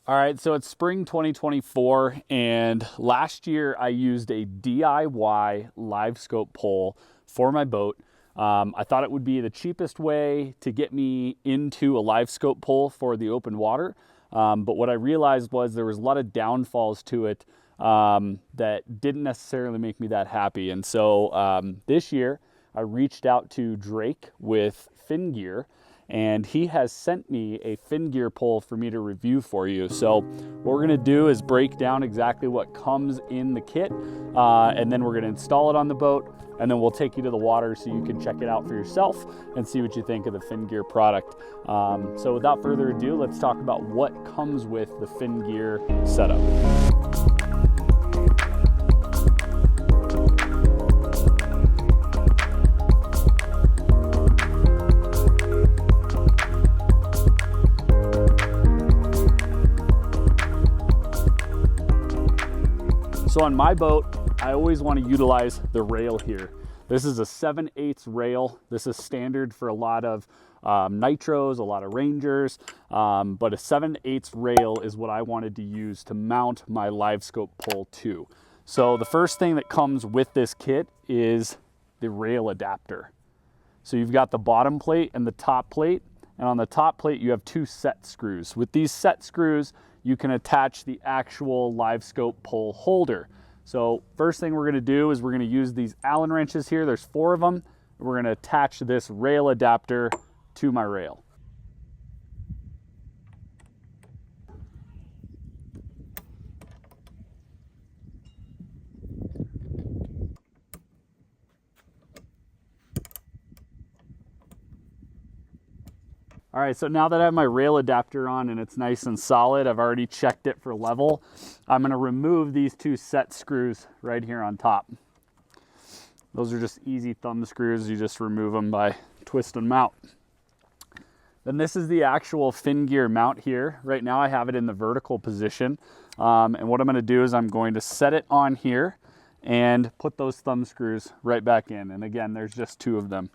All right, so it's spring 2024, and last year I used a DIY LiveScope pole for my boat. I thought it would be the cheapest way to get me into a LiveScope pole for the open water, but what I realized was there was a lot of downfalls to it that didn't necessarily make me that happy. And so this year I reached out to Drake with FinGear, and he has sent me a FinGear pole for me to review for you. So what we're gonna do is break down exactly what comes in the kit, and then we're gonna install it on the boat, and then we'll take you to the water so you can check it out for yourself and see what you think of the FinGear product. So without further ado, let's talk about what comes with the FinGear setup. So on my boat, I always want to utilize the rail here. This is a 7/8 rail. This is standard for a lot of nitros, a lot of Rangers, but a 7/8 rail is what I wanted to use to mount my LiveScope pole to. So the first thing that comes with this kit is the rail adapter. So you've got the bottom plate and the top plate, and on the top plate you have two set screws. With these set screws, you can attach the actual LiveScope pole holder. So first thing we're gonna do is we're gonna use these Allen wrenches here. There's 4 of them. We're gonna attach this rail adapter to my rail. All right, so now that I have my rail adapter on and it's nice and solid, I've already checked it for level. I'm gonna remove these 2 set screws right here on top. Those are just easy thumb screws. You just remove them by twisting them out. Then this is the actual FinGear mount here. Right now I have it in the vertical position. And what I'm gonna do is I'm going to set it on here and put those thumb screws right back in. And again, there's just 2 of them.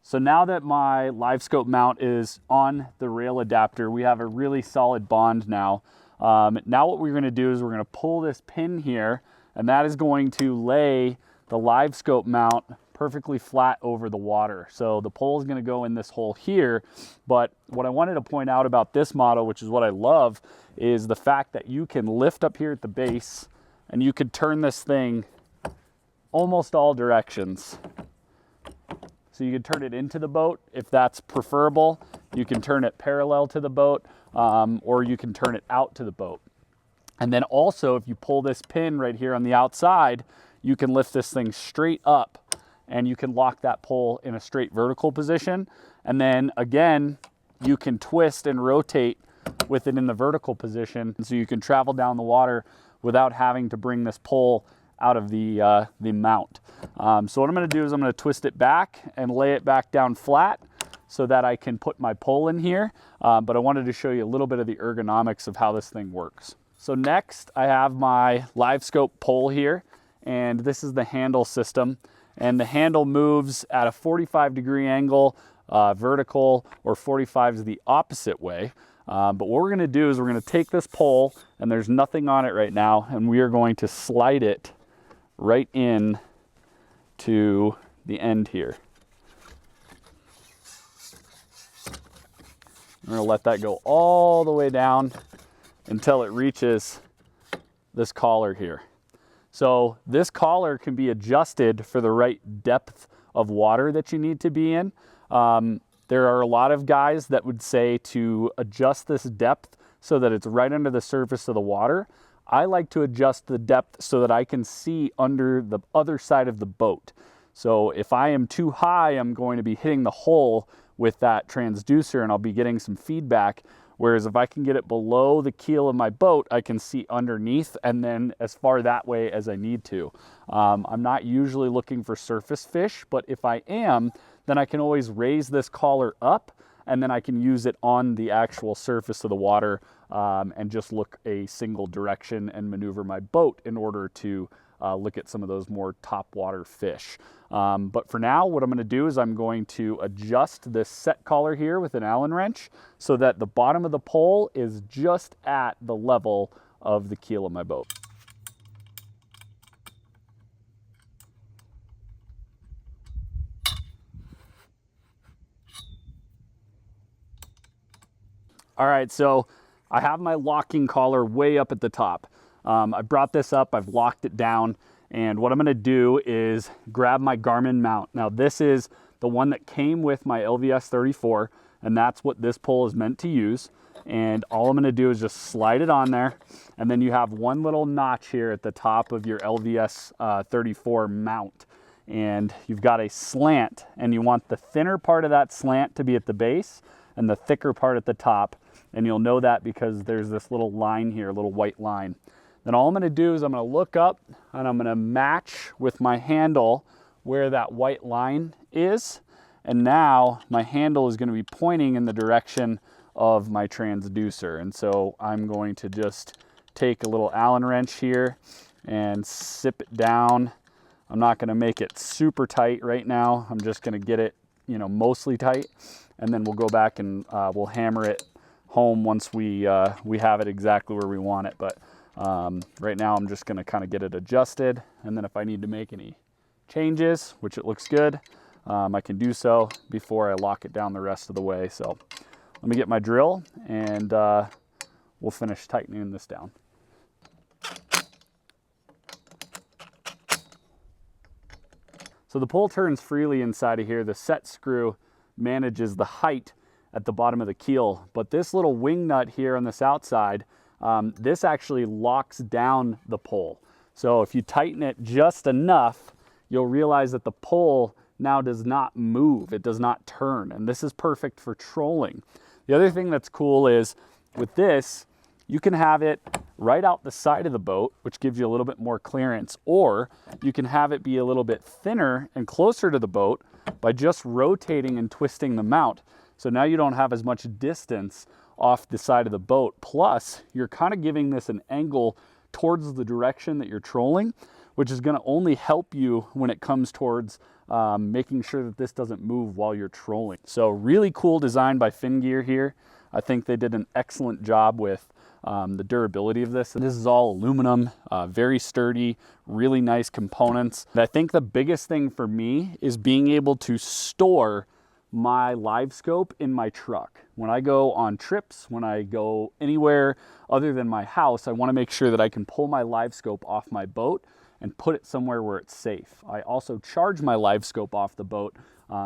So now that my LiveScope mount is on the rail adapter, we have a really solid bond now. Now what we're gonna do is we're gonna pull this pin here, and that is going to lay the LiveScope mount perfectly flat over the water. So the pole is gonna go in this hole here, but what I wanted to point out about this model, which is what I love, is the fact that you can lift up here at the base and you could turn this thing almost all directions. So you can turn it into the boat if that's preferable. You can turn it parallel to the boat, or you can turn it out to the boat. And then also, if you pull this pin right here on the outside, you can lift this thing straight up and you can lock that pole in a straight vertical position. And then again, you can twist and rotate with it in the vertical position. So you can travel down the water without having to bring this pole out of the mount. So what I'm gonna do is I'm gonna twist it back and lay it back down flat so that I can put my pole in here. But I wanted to show you a little bit of the ergonomics of how this thing works. So next I have my LiveScope pole here, and this is the handle system. And the handle moves at a 45-degree angle, vertical, or 45 is the opposite way. But what we're gonna do is we're gonna take this pole, and there's nothing on it right now, and we are going to slide it right in to the end here. We're gonna let that go all the way down until it reaches this collar here. So this collar can be adjusted for the right depth of water that you need to be in. There are a lot of guys that would say to adjust this depth so that it's right under the surface of the water. I like to adjust the depth so that I can see under the other side of the boat. So if I am too high, I'm going to be hitting the hull with that transducer and I'll be getting some feedback. Whereas if I can get it below the keel of my boat, I can see underneath and then as far that way as I need to. I'm not usually looking for surface fish, but if I am, then I can always raise this collar up and then I can use it on the actual surface of the water and just look a single direction and maneuver my boat in order to look at some of those more topwater fish. But for now, what I'm going to do is I'm going to adjust this set collar here with an Allen wrench so that the bottom of the pole is just at the level of the keel of my boat. All right, so I have my locking collar way up at the top. I brought this up, I've locked it down, and what I'm gonna do is grab my Garmin mount. Now this is the one that came with my LVS 34, and that's what this pole is meant to use. And all I'm gonna do is just slide it on there, and then you have one little notch here at the top of your LVS 34 mount. And you've got a slant, and you want the thinner part of that slant to be at the base and the thicker part at the top. And you'll know that because there's this little line here, a little white line. Then all I'm gonna do is I'm gonna look up and I'm gonna match with my handle where that white line is. And now my handle is gonna be pointing in the direction of my transducer. And so I'm going to just take a little Allen wrench here and sip it down. I'm not gonna make it super tight right now. I'm just gonna get it, mostly tight. And then we'll go back and we'll hammer it home once we have it exactly where we want it. But right now I'm just gonna kind of get it adjusted, and then if I need to make any changes, which it looks good, I can do so before I lock it down the rest of the way. So let me get my drill and we'll finish tightening this down. So the pole turns freely inside of here. The set screw manages the height at the bottom of the keel, but this little wing nut here on this outside, this actually locks down the pole. So if you tighten it just enough, you'll realize that the pole now does not move, it does not turn, and this is perfect for trolling. The other thing that's cool is with this, you can have it right out the side of the boat, which gives you a little bit more clearance, or you can have it be a little bit thinner and closer to the boat by just rotating and twisting the mount. So now you don't have as much distance off the side of the boat. Plus, you're kind of giving this an angle towards the direction that you're trolling, which is going to only help you when it comes towards making sure that this doesn't move while you're trolling. So really cool design by FinGear here. I think they did an excellent job with the durability of this. This is all aluminum, very sturdy, really nice components. And I think the biggest thing for me is being able to store my LiveScope in my truck. When I go on trips, when I go anywhere other than my house, I want to make sure that I can pull my LiveScope off my boat and put it somewhere where it's safe. I also charge my LiveScope off the boat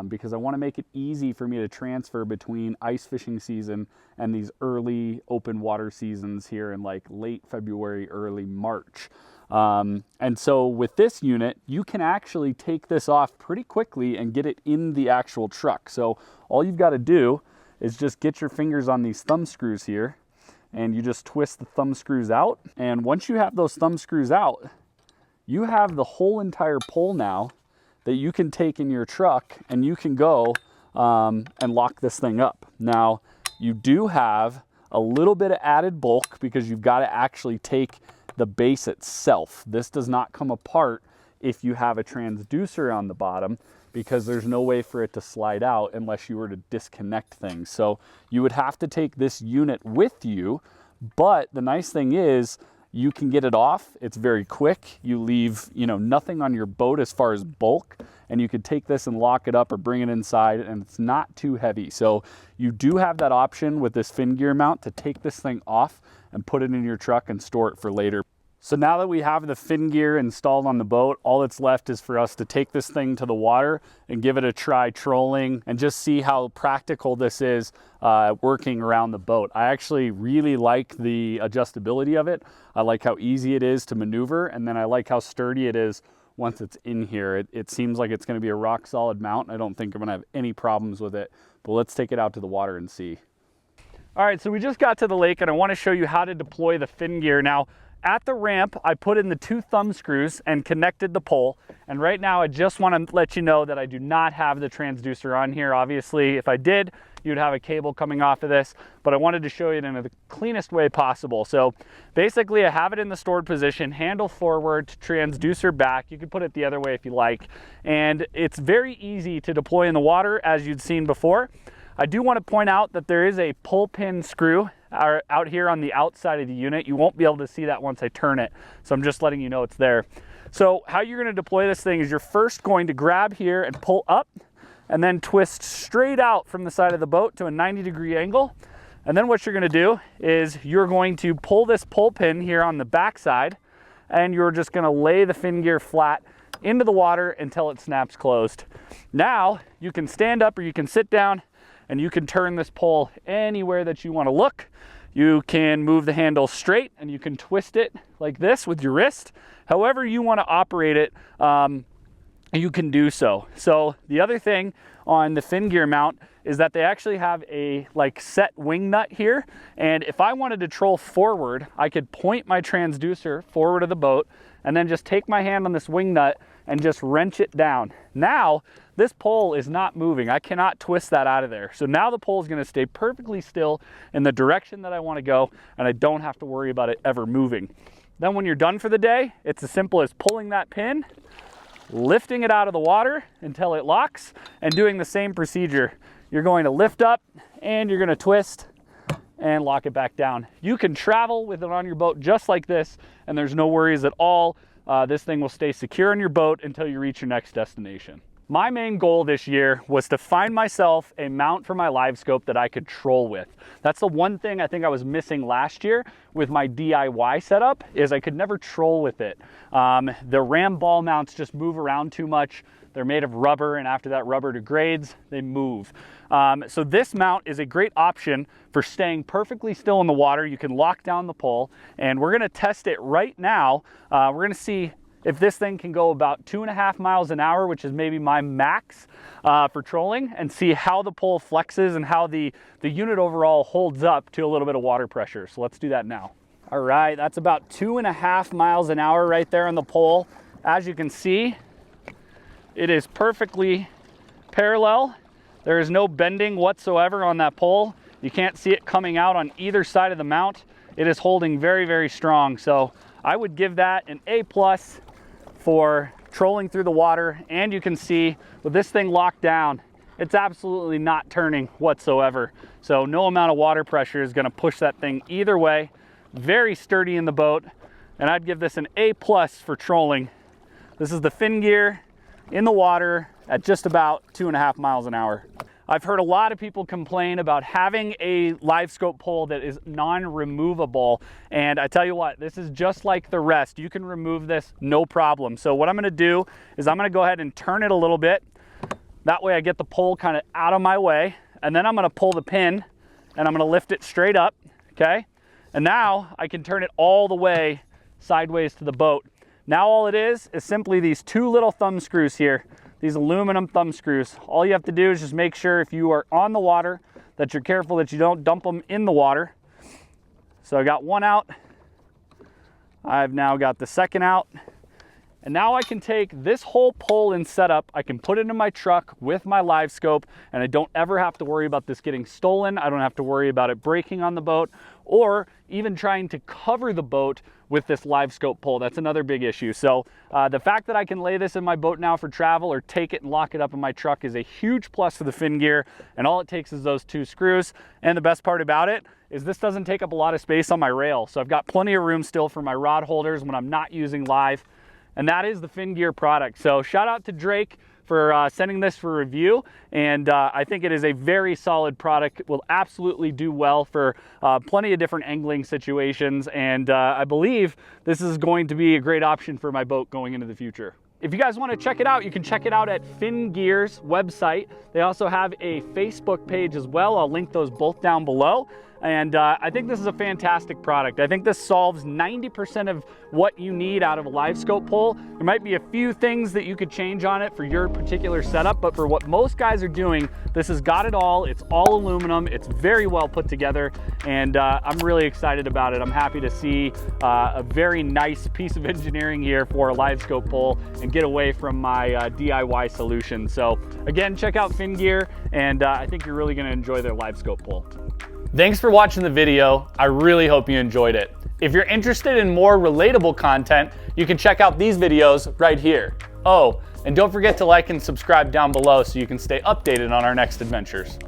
because I want to make it easy for me to transfer between ice fishing season and these early open water seasons here in like late February, early March. And so with this unit, you can actually take this off pretty quickly and get it in the actual truck. So all you've got to do is just get your fingers on these thumb screws here, and you just twist the thumb screws out. And once you have those thumb screws out, you have the whole entire pole now that you can take in your truck, and you can go and lock this thing up. Now, you do have a little bit of added bulk because you've got to actually take the base itself. This does not come apart if you have a transducer on the bottom, because there's no way for it to slide out unless you were to disconnect things. So you would have to take this unit with you, but the nice thing is you can get it off. It's very quick. You leave, nothing on your boat as far as bulk, and you could take this and lock it up or bring it inside, and it's not too heavy. So you do have that option with this FinGear mount to take this thing off and put it in your truck and store it for later. So now that we have the FinGear installed on the boat, all that's left is for us to take this thing to the water and give it a try trolling and just see how practical this is working around the boat. I actually really like the adjustability of it. I like how easy it is to maneuver, and then I like how sturdy it is once it's in here. It seems like it's going to be a rock solid mount. I don't think I'm going to have any problems with it, but let's take it out to the water and see. All right, so we just got to the lake, and I want to show you how to deploy the FinGear. Now, at the ramp, I put in the 2 thumb screws and connected the pole. And right now, I just want to let you know that I do not have the transducer on here. Obviously, if I did, you'd have a cable coming off of this, but I wanted to show you it in the cleanest way possible. So basically I have it in the stored position, handle forward, transducer back. You can put it the other way if you like. And it's very easy to deploy in the water, as you'd seen before. I do want to point out that there is a pull pin screw out here on the outside of the unit. You won't be able to see that once I turn it, so I'm just letting you know it's there. So how you're going to deploy this thing is you're first going to grab here and pull up, and then twist straight out from the side of the boat to a 90-degree angle. And then what you're going to do is you're going to pull this pull pin here on the back side, and you're just going to lay the FinGear flat into the water until it snaps closed. Now you can stand up or you can sit down, and you can turn this pole anywhere that you want to look. You can move the handle straight, and you can twist it like this with your wrist. However you want to operate it, you can do so. So the other thing on the FinGear mount is that they actually have a set wing nut here. And if I wanted to troll forward, I could point my transducer forward of the boat and then just take my hand on this wing nut and just wrench it down. Now, this pole is not moving. I cannot twist that out of there. So now the pole is going to stay perfectly still in the direction that I want to go, and I don't have to worry about it ever moving. Then when you're done for the day, it's as simple as pulling that pin, lifting it out of the water until it locks, and doing the same procedure. You're going to lift up and you're going to twist and lock it back down. You can travel with it on your boat just like this, and there's no worries at all. This thing will stay secure in your boat until you reach your next destination. My main goal this year was to find myself a mount for my LiveScope that I could troll with. That's the one thing I think I was missing last year with my DIY setup, is I could never troll with it. The ram ball mounts just move around too much. They're made of rubber, and after that rubber degrades, they move. So this mount is a great option for staying perfectly still in the water. You can lock down the pole, and we're gonna test it right now. We're gonna see if this thing can go about 2.5 miles an hour, which is maybe my max for trolling, and see how the pole flexes and how the unit overall holds up to a little bit of water pressure. So let's do that now. All right, that's about 2.5 miles an hour right there on the pole. As you can see, it is perfectly parallel. There is no bending whatsoever on that pole. You can't see it coming out on either side of the mount. It is holding very, very strong. So I would give that an A+ for trolling through the water. And you can see with this thing locked down, it's absolutely not turning whatsoever. So no amount of water pressure is gonna push that thing either way. Very sturdy in the boat. And I'd give this an A+ for trolling. This is the FinGear in the water at just about 2.5 miles an hour. I've heard a lot of people complain about having a LiveScope pole that is non-removable, and I tell you what, this is just like the rest. You can remove this no problem. So what I'm gonna do is I'm gonna go ahead and turn it a little bit. That way I get the pole kind of out of my way, and then I'm gonna pull the pin and I'm gonna lift it straight up, okay? And now I can turn it all the way sideways to the boat. Now all it is simply these two little thumb screws here. These aluminum thumb screws. All you have to do is just make sure if you are on the water that you're careful that you don't dump them in the water. So I got one out. I've now got the second out. And now I can take this whole pole and setup, I can put it in my truck with my LiveScope, and I don't ever have to worry about this getting stolen. I don't have to worry about it breaking on the boat, or even trying to cover the boat with this LiveScope pole. That's another big issue. So the fact that I can lay this in my boat now for travel, or take it and lock it up in my truck, is a huge plus for the FinGear. And all it takes is those two screws. And the best part about it is this doesn't take up a lot of space on my rail. So I've got plenty of room still for my rod holders when I'm not using live. And that is the FinGear product. So shout out to Drake for sending this for review. And I think it is a very solid product. It will absolutely do well for plenty of different angling situations. And I believe this is going to be a great option for my boat going into the future. If you guys want to check it out, you can check it out at FinGear's website. They also have a Facebook page as well. I'll link those both down below. And I think this is a fantastic product. I think this solves 90% of what you need out of a LiveScope pole. There might be a few things that you could change on it for your particular setup, but for what most guys are doing, this has got it all. It's all aluminum. It's very well put together, and I'm really excited about it. I'm happy to see a very nice piece of engineering here for a LiveScope pole and get away from my DIY solution. So again, check out FinGear, and I think you're really gonna enjoy their LiveScope pole. Thanks for watching the video. I really hope you enjoyed it. If you're interested in more relatable content, you can check out these videos right here. Oh, and don't forget to like and subscribe down below so you can stay updated on our next adventures.